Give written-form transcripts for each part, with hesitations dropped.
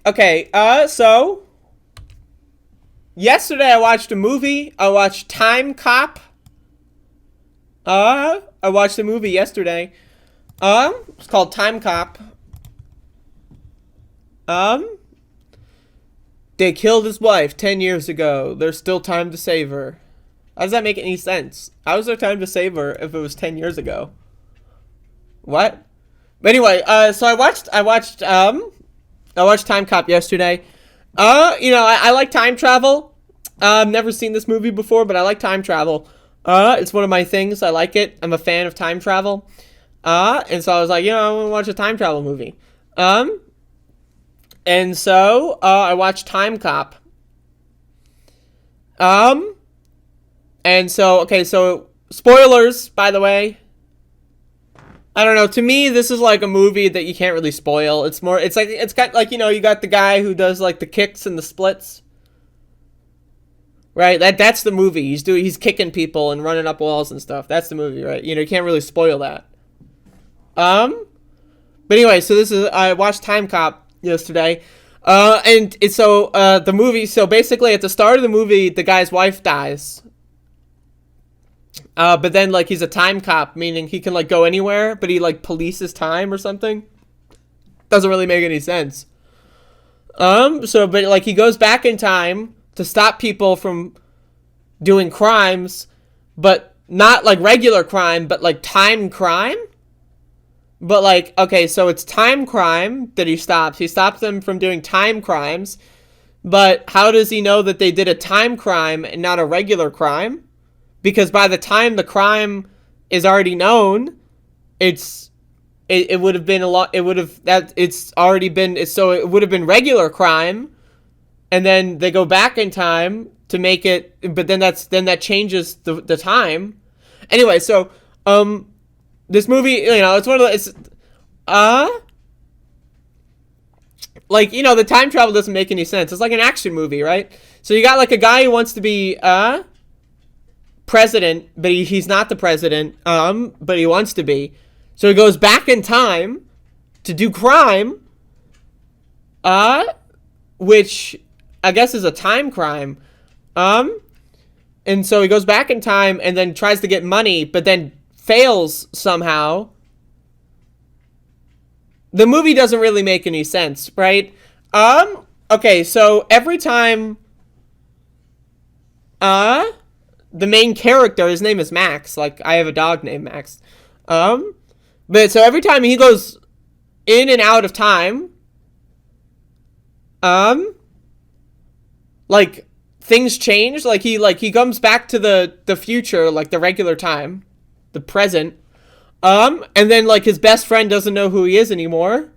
Okay, so yesterday I watched a movie. I watched Timecop. I watched a movie yesterday. It's called Timecop. Um, they killed his wife 10 years ago. There's still time to save her. How does that make any sense? How is there time to save her if it was 10 years ago? What? But anyway, so I watched Time Cop yesterday. I like time travel. I've never seen this movie before, but I like time travel. It's one of my things. I like it. I'm a fan of time travel. And so I was like, I want to watch a time travel movie. And so I watched Time Cop. And so so spoilers, by the way. I don't know. To me, this is like a movie that you can't really spoil. It's got like, you got the guy who does like the kicks and the splits. Right? That's the movie. He's kicking people and running up walls and stuff. That's the movie, right? You can't really spoil that. But anyway, so I watched Time Cop yesterday. And it's the movie, so basically at the start of the movie, the guy's wife dies. But then, like, he's a time cop, meaning he can, like, go anywhere, but he, like, polices time or something. Doesn't really make any sense. But, like, he goes back in time to stop people from doing crimes, but not, like, regular crime, but, like, time crime? But, like, okay, so it's time crime that he stops. He stops them from doing time crimes, but how does he know that they did a time crime and not a regular crime? Because by the time the crime is already known, it would have been it would have been regular crime, and then they go back in time to make it, but then that changes the time. Anyway, so this movie, it's one of the time travel doesn't make any sense. It's like an action movie, right? So you got like a guy who wants to be president, but he's not the president, but he wants to be. So he goes back in time to do crime, which I guess is a time crime. And so he goes back in time and then tries to get money, but then fails somehow. The movie doesn't really make any sense, right? Okay, so every time, the main character, his name is Max. Like, I have a dog named Max. But so every time he goes in and out of time, like, things change. Like, he comes back to the future, like, the regular time, the present. And then, like, his best friend doesn't know who he is anymore.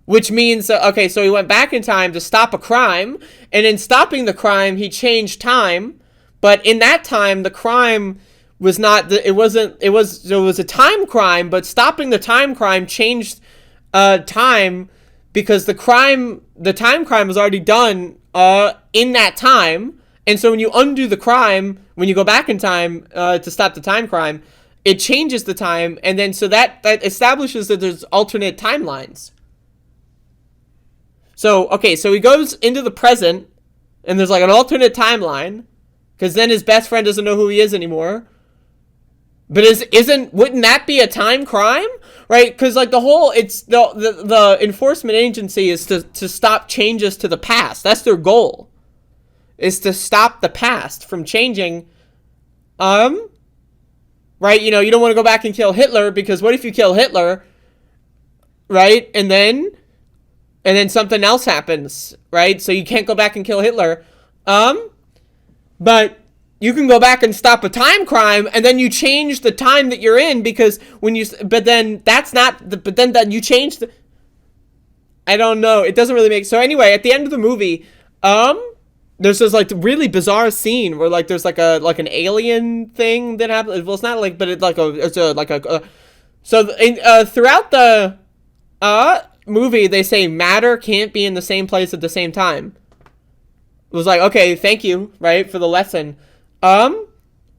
Which means, okay, so he went back in time to stop a crime. And in stopping the crime, he changed time. But in that time, the crime was not, it was a time crime, but stopping the time crime changed time because the time crime was already done in that time. And so when you undo the crime, when you go back in time to stop the time crime, it changes the time. And then so that establishes that there's alternate timelines. So, okay, so he goes into the present and there's like an alternate timeline. Because then his best friend doesn't know who he is anymore. But wouldn't that be a time crime? Right? Because like the enforcement agency is to stop changes to the past. That's their goal. Is to stop the past from changing. Right? You don't want to go back and kill Hitler because what if you kill Hitler? Right? And then something else happens. Right? So you can't go back and kill Hitler. But you can go back and stop a time crime, and then you change the time that you're in because but then you change the. I don't know. It doesn't really make. So anyway, at the end of the movie, there's this like really bizarre scene where like there's like an alien thing that happens. Well, it's not like, but so throughout the movie they say matter can't be in the same place at the same time. It was like, okay, thank you, right, for the lesson. But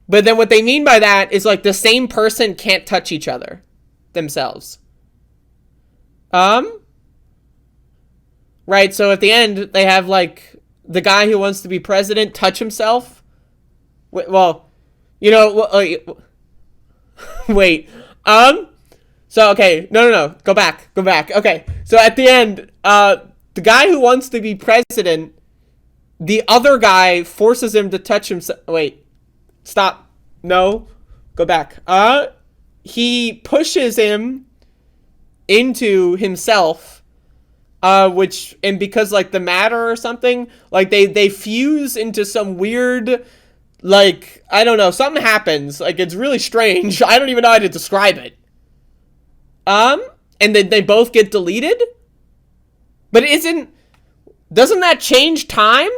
then what they mean by that is like the same person can't touch each other themselves. right? So at the end, they have, like, the guy who wants to be president touch himself. Well, you know, wait. So, okay, no. Go back. Okay, so at the end, the guy who wants to be president, the other guy forces him to touch himself. Wait, stop. No, go back. He pushes him into himself, and because, like, the matter or something, like, they fuse into some weird, like, I don't know, something happens. Like, it's really strange. I don't even know how to describe it. And then they both get deleted? But doesn't that change time?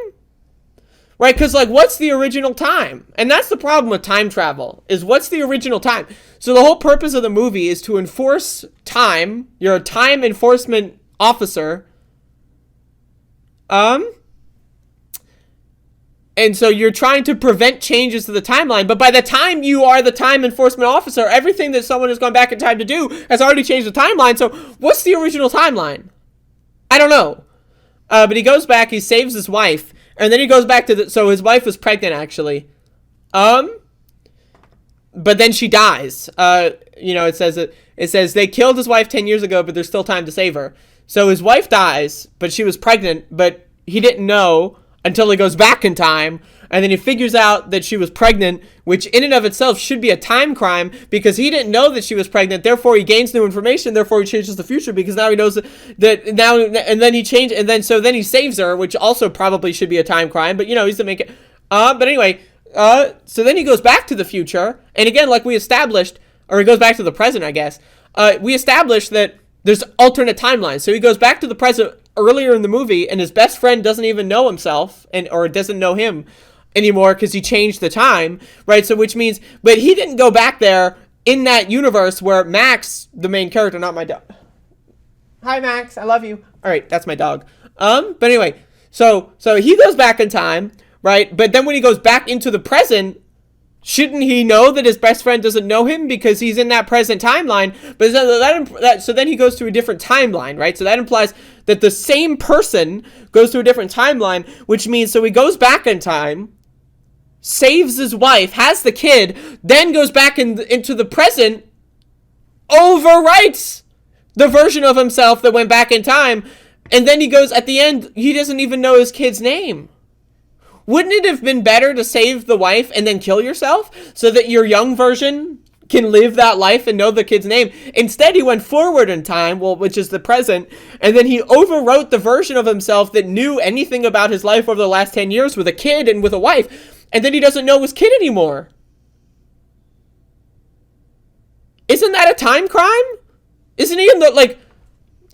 Right, because, like, what's the original time? And that's the problem with time travel, is what's the original time? So the whole purpose of the movie is to enforce time. You're a time enforcement officer. And so you're trying to prevent changes to the timeline, but by the time you are the time enforcement officer, everything that someone has gone back in time to do has already changed the timeline, so what's the original timeline? I don't know. But he goes back, he saves his wife, and then he goes back to so his wife was pregnant, actually. But then she dies. It says they killed his wife 10 years ago, but there's still time to save her. So his wife dies, but she was pregnant, but he didn't know until he goes back in time, and then he figures out that she was pregnant, which in and of itself should be a time crime, because he didn't know that she was pregnant, therefore he gains new information, therefore he changes the future, because now he knows that now, and then he changed, and then he saves her, which also probably should be a time crime, but, you know, he's to make it, but anyway, so then he goes back to the future, and again, like we established, or he goes back to the present, I guess, we established that there's alternate timelines, so he goes back to the present earlier in the movie, and his best friend doesn't even know himself, or doesn't know him anymore because he changed the time, right? So which means, but he didn't go back there in that universe where Max, the main character, not my dog. Hi, Max, I love you. All right, that's my dog. But anyway, so he goes back in time, right? But then when he goes back into the present, shouldn't he know that his best friend doesn't know him because he's in that present timeline? But so then he goes to a different timeline, right? So that implies that the same person goes to a different timeline, which means so he goes back in time, saves his wife, has the kid, then goes back into the present, overwrites the version of himself that went back in time, and then he goes, at the end, he doesn't even know his kid's name. Wouldn't it have been better to save the wife and then kill yourself so that your young version can live that life and know the kid's name? Instead, he went forward in time, which is the present, and then he overwrote the version of himself that knew anything about his life over the last 10 years with a kid and with a wife, and then he doesn't know his kid anymore. Isn't that a time crime? Isn't he in the, like,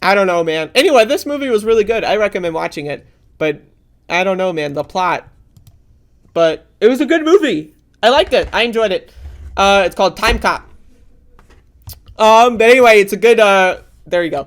I don't know, man. Anyway, this movie was really good. I recommend watching it, but I don't know, man, the plot. But it was a good movie. I liked it. I enjoyed it. It's called Timecop. But anyway, it's a good, there you go.